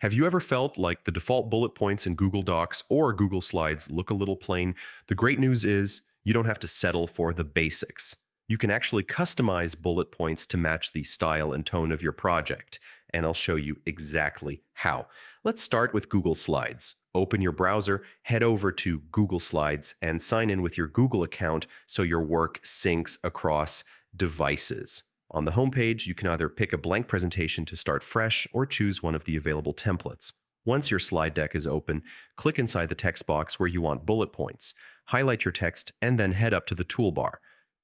Have you ever felt like the default bullet points in Google Docs or Google Slides look a little plain? The great news is you don't have to settle for the basics. You can actually customize bullet points to match the style and tone of your project, and I'll show you exactly how. Let's start with Google Slides. Open your browser, head over to Google Slides, and sign in with your Google account so your work syncs across devices. On the homepage, you can either pick a blank presentation to start fresh or choose one of the available templates. Once your slide deck is open, click inside the text box where you want bullet points. Highlight your text and then head up to the toolbar.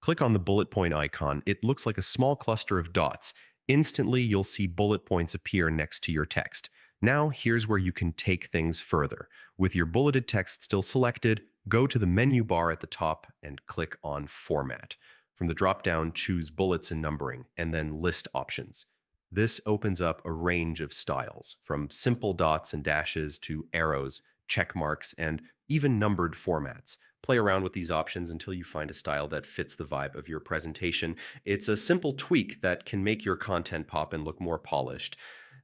Click on the bullet point icon. It looks like a small cluster of dots. Instantly, you'll see bullet points appear next to your text. Now, here's where you can take things further. With your bulleted text still selected, go to the menu bar at the top and click on Format. From the drop-down, choose Bullets and Numbering, and then List Options. This opens up a range of styles, from simple dots and dashes to arrows, check marks, and even numbered formats. Play around with these options until you find a style that fits the vibe of your presentation. It's a simple tweak that can make your content pop and look more polished.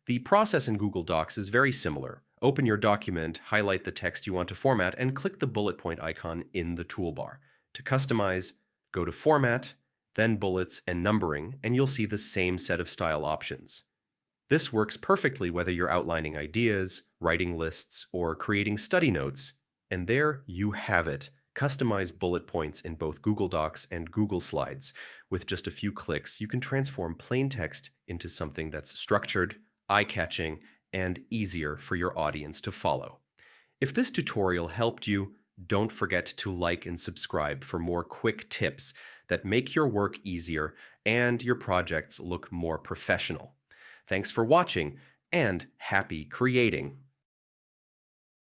The process in Google Docs is very similar. Open your document, highlight the text you want to format, and click the bullet point icon in the toolbar. To customize, go to Format, then Bullets and Numbering, and you'll see the same set of style options. This works perfectly whether you're outlining ideas, writing lists, or creating study notes. And there you have it. Customize bullet points in both Google Docs and Google Slides. With just a few clicks, you can transform plain text into something that's structured, eye-catching, and easier for your audience to follow. If this tutorial helped you, don't forget to like and subscribe for more quick tips that make your work easier and your projects look more professional. Thanks for watching and happy creating!